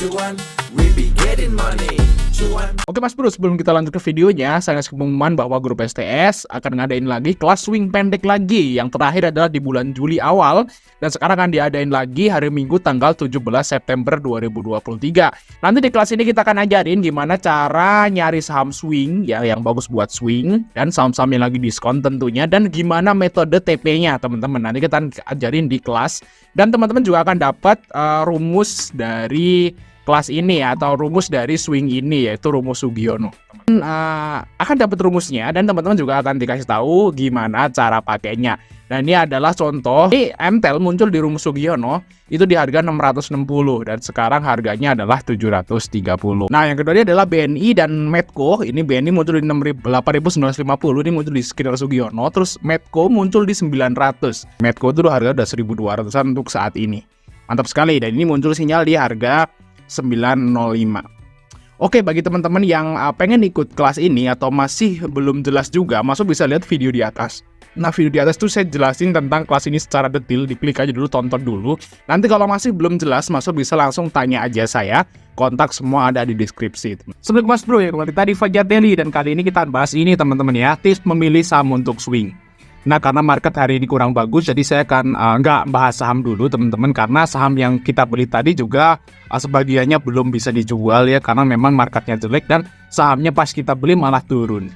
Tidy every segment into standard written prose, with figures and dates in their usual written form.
cuan, we be getting money. Cuan. Oke Mas Bro, sebelum kita lanjut ke videonya, saya ngasih pengumuman bahwa grup STS akan ngadain lagi kelas swing pendek lagi. Yang terakhir adalah di bulan Juli awal, dan sekarang akan diadain lagi hari Minggu tanggal 17 September 2023. Nanti di kelas ini kita akan ajarin gimana cara nyari saham swing ya yang bagus buat swing, dan saham-saham yang lagi diskon tentunya, dan gimana metode TP-nya teman-teman. Nanti kita ajarin di kelas, dan teman-teman juga akan dapat rumus dari kelas ini atau rumus dari swing ini, yaitu rumus Sugiono. Akan dapat rumusnya, dan teman-teman juga akan dikasih tahu gimana cara pakainya. Dan ini adalah contoh MTEL muncul di rumus Sugiono itu di harga 660, dan sekarang harganya adalah 730. Nah, yang kedua adalah BNI dan Medco. Ini BNI muncul di 8.950, ini muncul di sekitar Sugiono. Terus Medco muncul di 900. Medco itu harga udah 1.200-an untuk saat ini. Mantap sekali, dan ini muncul sinyal di harga 905. Oke, bagi teman-teman yang pengen ikut kelas ini atau masih belum jelas juga, masuk bisa lihat video di atas. Nah, video di atas tuh saya jelasin tentang kelas ini secara detail, diklik aja dulu, tonton dulu. Nanti kalau masih belum jelas, masuk bisa langsung tanya aja saya. Kontak semua ada di deskripsi. Sebelum Mas Bro ya, kembali tadi Fajar Daily, dan kali ini kita bahas ini teman-teman ya, tips memilih saham untuk swing. Nah, karena market hari ini kurang bagus, jadi saya akan nggak bahas saham dulu teman-teman, karena saham yang kita beli tadi juga sebagiannya belum bisa dijual ya, karena memang marketnya jelek dan sahamnya pas kita beli malah turun.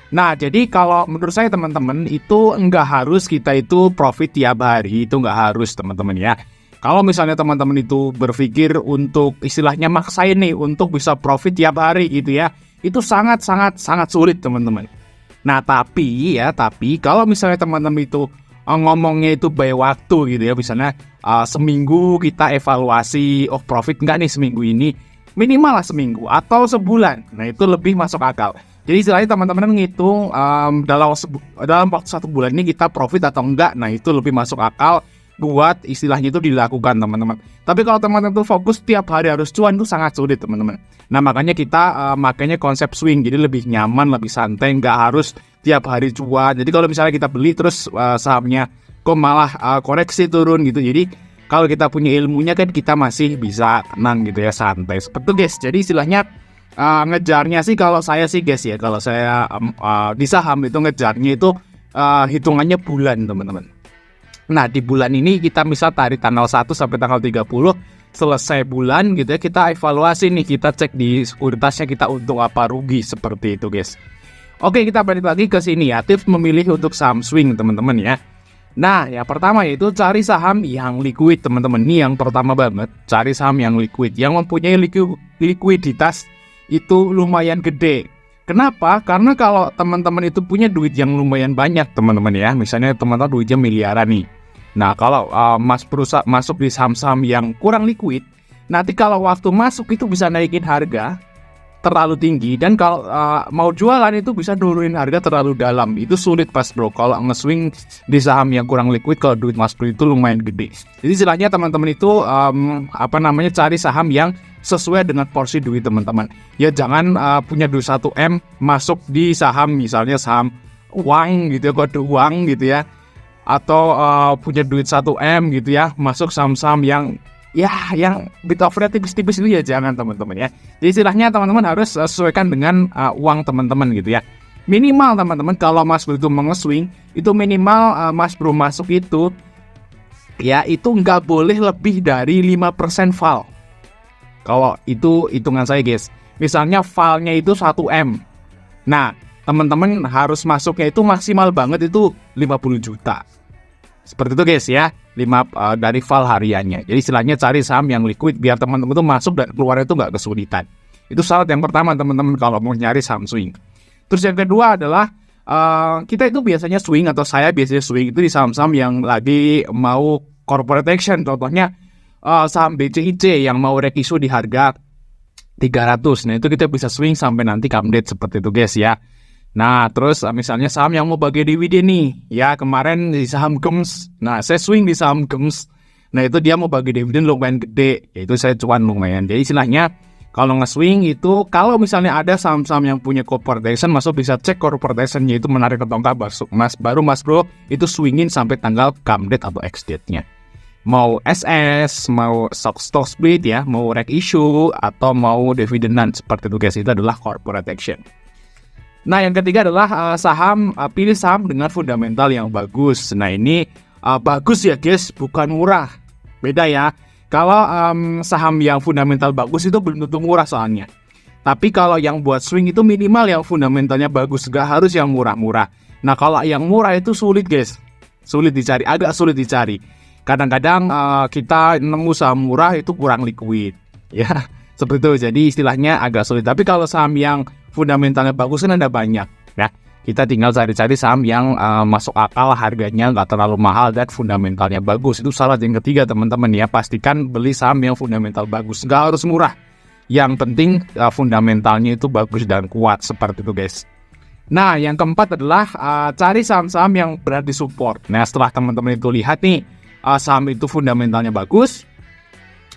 Nah, jadi kalau menurut saya teman-teman itu nggak harus kita itu profit tiap hari, itu nggak harus teman-teman ya. Kalau misalnya teman-teman itu berpikir untuk istilahnya maksain nih untuk bisa profit tiap hari gitu ya, itu sangat sulit teman-teman. Nah, tapi kalau misalnya teman-teman itu ngomongnya itu by waktu gitu ya, misalnya seminggu kita evaluasi, oh profit nggak nih seminggu ini, minimal lah seminggu atau sebulan. Nah, itu lebih masuk akal. Jadi istilahnya teman-teman menghitung dalam waktu 1 bulan ini kita profit atau enggak. Nah, itu lebih masuk akal buat istilahnya itu dilakukan teman-teman. Tapi kalau teman-teman itu fokus tiap hari harus cuan, itu sangat sulit teman-teman. Nah, makanya kita makanya konsep swing, jadi lebih nyaman, lebih santai, nggak harus tiap hari cuan. Jadi kalau misalnya kita beli terus sahamnya kok malah koreksi turun gitu, jadi kalau kita punya ilmunya kan kita masih bisa tenang gitu ya, santai seperti itu guys. Jadi istilahnya ngejarnya sih kalau saya sih guys ya, kalau saya di saham itu ngejarnya itu hitungannya bulan teman-teman. Nah, di bulan ini kita misal tarik tanggal 1 sampai tanggal 30, selesai bulan gitu ya, kita evaluasi nih, kita cek di sekuritasnya kita untung apa rugi, seperti itu guys. Oke, kita balik lagi ke sini ya, tips memilih untuk saham swing teman-teman ya. Nah, yang pertama yaitu cari saham yang liquid teman-teman. Ini yang pertama banget, cari saham yang liquid, yang mempunyai likuiditas itu lumayan gede. Kenapa? Karena kalau teman-teman itu punya duit yang lumayan banyak teman-teman ya, misalnya teman-teman duitnya miliaran nih. Nah, kalau Mas berusaha masuk di saham-saham yang kurang liquid, nanti kalau waktu masuk itu bisa naikin harga terlalu tinggi, dan kalau mau jualan itu bisa nurunin harga terlalu dalam. Itu sulit pas bro kalau nge-swing di saham yang kurang liquid, kalau duit Mas Bro itu lumayan gede. Jadi istilahnya teman-teman itu cari saham yang sesuai dengan porsi duit teman-teman. Ya jangan punya duit 1M masuk di saham, misalnya saham uang gitu ya, kode uang gitu ya, atau punya duit 1M gitu ya, masuk saham-saham yang bit offernya tipis-tipis itu ya jangan teman-teman ya. Jadi istilahnya teman-teman harus sesuaikan dengan uang teman-teman gitu ya. Minimal teman-teman kalau Mas Bro itu mengeswing, itu minimal Mas Bro masuk itu ya itu nggak boleh lebih dari 5% fall. Kalau itu hitungan saya guys, misalnya fallnya itu 1M. Nah, teman-teman harus masuknya itu maksimal banget itu 50 juta. Seperti itu guys ya, 5 dari fall hariannya. Jadi istilahnya cari saham yang liquid biar teman-teman itu masuk dan keluarnya itu nggak kesulitan. Itu syarat yang pertama teman-teman kalau mau nyari saham swing. Terus yang kedua adalah kita itu biasanya swing, atau saya biasanya swing itu di saham-saham yang lagi mau corporate action. Contohnya saham BCIC yang mau reissue di harga 300. Nah, itu kita bisa swing sampai nanti come date, seperti itu guys ya. Nah, terus misalnya saham yang mau bagi dividen nih, ya kemarin di saham GEMS. Nah, saya swing di saham GEMS. Nah, itu dia mau bagi dividen lumayan gede, yaitu saya cuan lumayan. Jadi istilahnya kalau nge-swing itu, kalau misalnya ada saham-saham yang punya corporation, masuk bisa cek corporation-nya itu menarik atau enggak, baru Mas Bro itu swingin sampai tanggal come date atau ex date-nya. Mau SS, mau stock split ya, mau reg issue, atau mau dividendan seperti itu guys. Itu adalah corporate action. Nah, yang ketiga adalah pilih saham dengan fundamental yang bagus. Nah, ini bagus ya guys, bukan murah. Beda ya. Kalau saham yang fundamental bagus itu belum tentu murah soalnya. Tapi kalau yang buat swing itu minimal yang fundamentalnya bagus, gak harus yang murah-murah. Nah, kalau yang murah itu sulit guys, agak sulit dicari. Kadang-kadang kita nemu saham murah itu kurang liquid, ya seperti itu. Jadi istilahnya agak sulit. Tapi kalau saham yang fundamentalnya bagus kan ada banyak, ya. Kita tinggal cari-cari saham yang masuk akal, harganya nggak terlalu mahal dan fundamentalnya bagus. Itu syarat yang ketiga teman-teman ya. Pastikan beli saham yang fundamental bagus, nggak harus murah. Yang penting fundamentalnya itu bagus dan kuat seperti itu guys. Nah, yang keempat adalah cari saham-saham yang berarti support. Nah, setelah teman-teman itu lihat nih saham itu fundamentalnya bagus,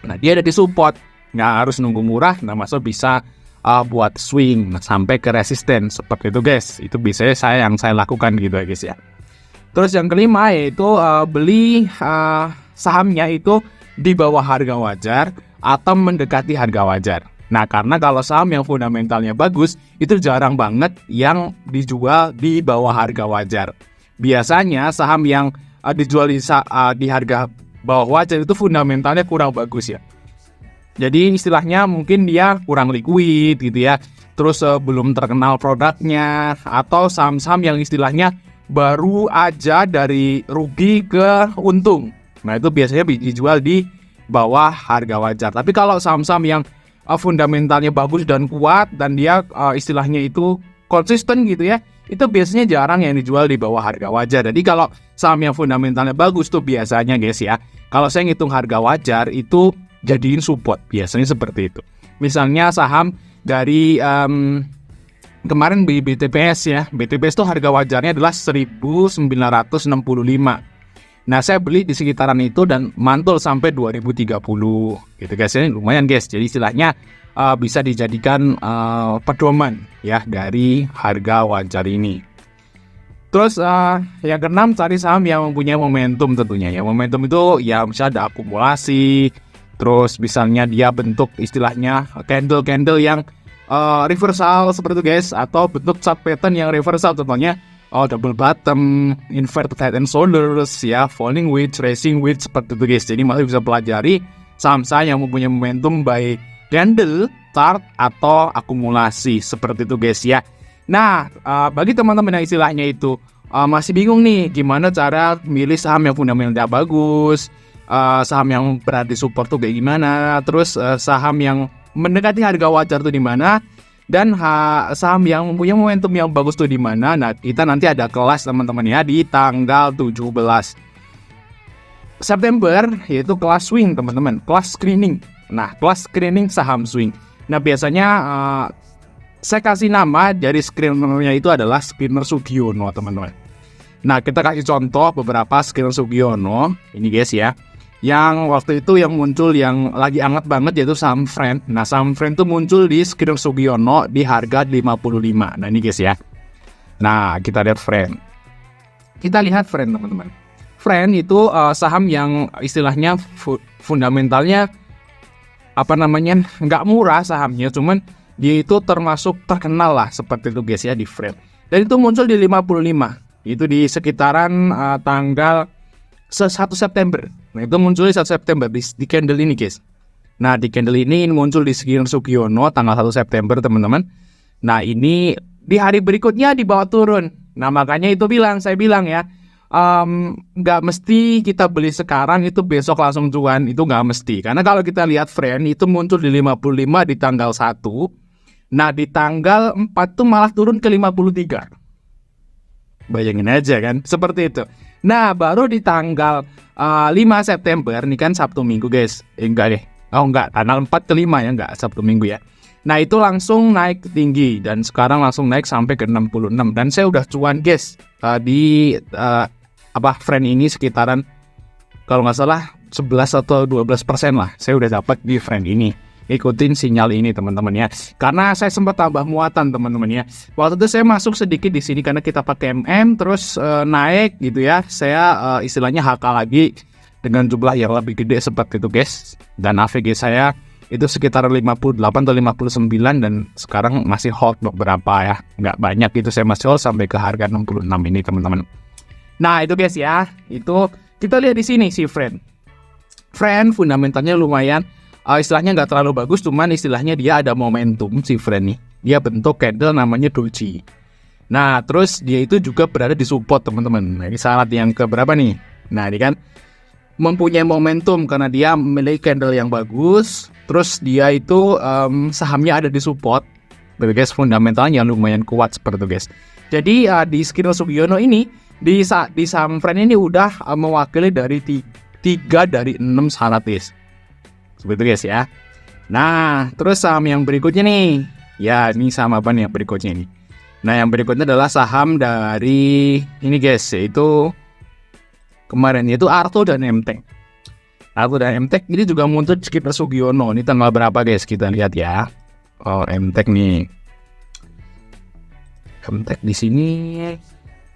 nah dia ada di support, nggak harus nunggu murah. Nah, masuk bisa buat swing sampai ke resisten seperti itu guys. Itu biasanya saya lakukan gitu ya guys ya. Terus yang kelima yaitu beli sahamnya itu di bawah harga wajar atau mendekati harga wajar. Nah, karena kalau saham yang fundamentalnya bagus, itu jarang banget yang dijual di bawah harga wajar. Biasanya saham yang dijual di harga bawah wajar itu fundamentalnya kurang bagus ya. Jadi istilahnya mungkin dia kurang liquid gitu ya. Terus belum terkenal produknya, atau saham-saham yang istilahnya baru aja dari rugi ke untung. Nah, itu biasanya dijual di bawah harga wajar. Tapi kalau saham-saham yang fundamentalnya bagus dan kuat dan dia istilahnya itu konsisten gitu ya, itu biasanya jarang yang dijual di bawah harga wajar. Jadi kalau saham yang fundamentalnya bagus tuh biasanya guys ya, kalau saya ngitung harga wajar itu jadiin support, biasanya seperti itu. Misalnya saham dari kemarin BTPS ya, BTPS tuh harga wajarnya adalah 1965. Nah, saya beli di sekitaran itu dan mantul sampai 2030 gitu guys. Ini lumayan guys. Jadi istilahnya bisa dijadikan pedoman ya dari harga wajar ini. Terus yang keenam, cari saham yang mempunyai momentum tentunya ya. Momentum itu ya misalnya ada akumulasi, terus misalnya dia bentuk istilahnya candle yang reversal seperti itu guys, atau bentuk chart pattern yang reversal contohnya double bottom, inverted head and shoulders ya, falling wedge, racing wedge seperti itu guys. Jadi masih bisa pelajari saham-saham yang mempunyai momentum by candle, chart, atau akumulasi seperti itu guys ya. Nah, bagi teman-teman yang istilahnya itu masih bingung nih gimana cara milih saham yang fundamentalnya bagus, saham yang berada di support tuh kayak gimana, terus saham yang mendekati harga wajar tuh di mana, dan saham yang mempunyai momentum yang bagus tuh di mana. Nah, kita nanti ada kelas teman-teman ya di tanggal 17 September, yaitu kelas swing teman-teman, kelas screening. Nah, kelas screening saham swing. Nah, biasanya saya kasih nama dari screenernya itu adalah Screener Sugiono teman-teman. Nah, kita kasih contoh beberapa Screener Sugiono ini guys ya. Yang waktu itu yang muncul yang lagi hangat banget yaitu saham Friend. Nah, saham Friend itu muncul di Screener Sugiono di harga 55. Nah, ini guys ya. Nah, kita lihat Friend. Kita lihat Friend teman-teman. Friend itu saham yang istilahnya fundamentalnya nggak murah sahamnya, cuman dia itu termasuk terkenal lah seperti itu guys ya di Friend. Dan itu muncul di 55. Itu di sekitaran tanggal 1 September. Nah, itu muncul di 1 September di candle ini guys. Nah, di candle ini muncul di Screener Sugiono tanggal 1 September teman-teman. Nah, ini di hari berikutnya dibawa turun. Nah, makanya itu saya bilang ya, nggak mesti kita beli sekarang itu besok langsung cuan, itu nggak mesti. Karena kalau kita lihat Friend itu muncul di 55 di tanggal 1. Nah, di tanggal 4 tuh malah turun ke 53. Bayangin aja kan, seperti itu. Nah, baru di tanggal 5 September, ini kan Sabtu Minggu guys. Enggak deh, tanggal 4 ke 5 ya, enggak Sabtu Minggu ya. Nah, itu langsung naik tinggi, dan sekarang langsung naik sampai ke 66. Dan saya udah cuan guys di Friend ini sekitaran, kalau nggak salah 11 atau 12% lah. Saya udah dapat di Friend ini. Ikutin sinyal ini teman-teman ya. Karena saya sempat tambah muatan teman-teman ya. Waktu itu saya masuk sedikit di sini karena kita pakai MM terus naik gitu ya. Saya istilahnya HK lagi dengan jumlah yang lebih gede seperti itu guys. Dan AVG saya itu sekitar 58 atau 59 dan sekarang masih hold beberapa ya, nggak banyak gitu, saya masih hold sampai ke harga 66 ini teman-teman. Nah itu guys ya, itu kita lihat di sini si Friend fundamentalnya lumayan, istilahnya nggak terlalu bagus, cuman istilahnya dia ada momentum si Friend nih, dia bentuk candle namanya doji. Nah terus dia itu juga berada di support teman-teman. Nah, ini syarat yang keberapa nih? Nah ini kan mempunyai momentum karena dia memiliki candle yang bagus, terus dia itu sahamnya ada di support, tapi guys fundamentalnya lumayan kuat seperti itu guys. Jadi di Skill Sugiono ini di saham Friend ini udah mewakili dari 3 dari 6 syarat guys, seperti itu guys ya. Nah terus saham yang berikutnya nih, ya ini saham apa nih yang berikutnya ini? Nah yang berikutnya adalah saham dari ini guys, yaitu kemarin, yaitu Arto dan MTEK. Arto dan MTEK ini juga muncul di sekitar Sugiono. Ini tanggal berapa guys? Kita lihat ya. Oh, MTEK nih. MTEK di sini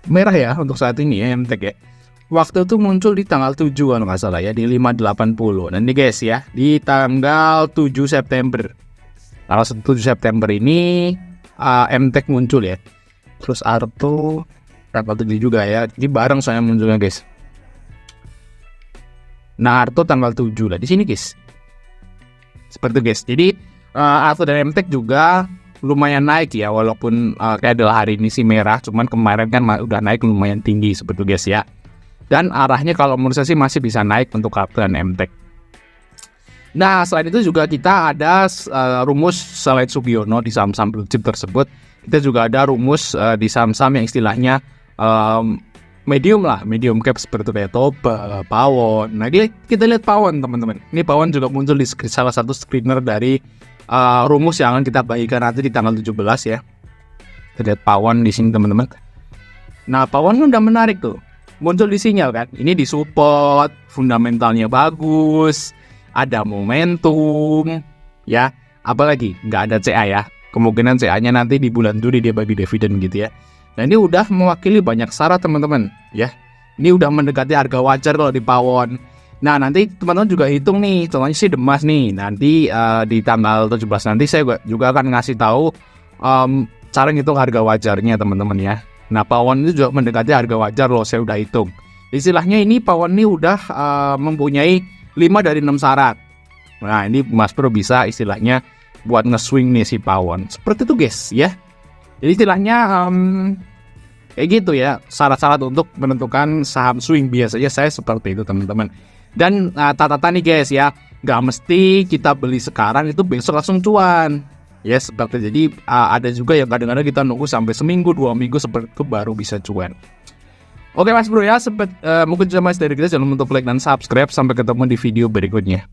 merah ya untuk saat ini ya MTEK ya. Waktu itu muncul di tanggal 7 kalau nggak salah ya, di 580. Nanti guys ya, di tanggal 7 September. Tanggal 7 September ini MTEK muncul ya. Terus Arto tanggal 7 juga ya. Jadi bareng soalnya munculnya guys. Nah, Arto tanggal 7 lah di sini guys. Seperti itu guys. Jadi Arto dan MTEK juga lumayan naik ya, walaupun candle hari ini sih merah, cuman kemarin kan udah naik lumayan tinggi seperti itu guys ya. Dan arahnya kalau menurut saya sih masih bisa naik untuk Arto dan MTEK. Nah, selain itu juga kita ada rumus selain Sugiono di saham-saham blue chip tersebut. Kita juga ada rumus di saham-saham yang istilahnya medium cap seperti kayak Toba, Pawon. Nah kita lihat Pawon teman-teman. Ini Pawon juga muncul di salah satu screener dari rumus yang akan kita bagikan nanti di tanggal 17 ya. Kita lihat Pawon di sini teman-teman. Nah Pawon udah menarik tuh, muncul di sinyal kan. Ini di support, fundamentalnya bagus, ada momentum, ya. Apalagi nggak ada CA ya. Kemungkinan CA-nya nanti di bulan Juli dia bagi dividen gitu ya. Nah ini udah mewakili banyak syarat teman-teman ya. Ini udah mendekati harga wajar kalau di Pawon. Nah nanti teman-teman juga hitung nih, contohnya sih Demas nih. Nanti di tanggal 17 nanti saya juga akan ngasih tahu cara ngitung harga wajarnya teman-teman ya. Nah Pawon itu juga mendekati harga wajar loh, saya udah hitung. Istilahnya ini Pawon ini udah mempunyai 5 dari 6 syarat. Nah ini Mas Bro bisa istilahnya buat nge-swing nih si Pawon. Seperti itu guys ya. Jadi istilahnya kayak gitu ya, syarat-syarat untuk menentukan saham swing biasanya saya seperti itu teman-teman. Dan catatan nih guys ya, nggak mesti kita beli sekarang itu besok langsung cuan. Ya seperti jadi ada juga yang kadang-kadang kita nunggu sampai seminggu 2 minggu seperti itu baru bisa cuan. Oke Mas Bro ya, mungkin cuma dari kita, jangan lupa untuk like dan subscribe. Sampai ketemu di video berikutnya.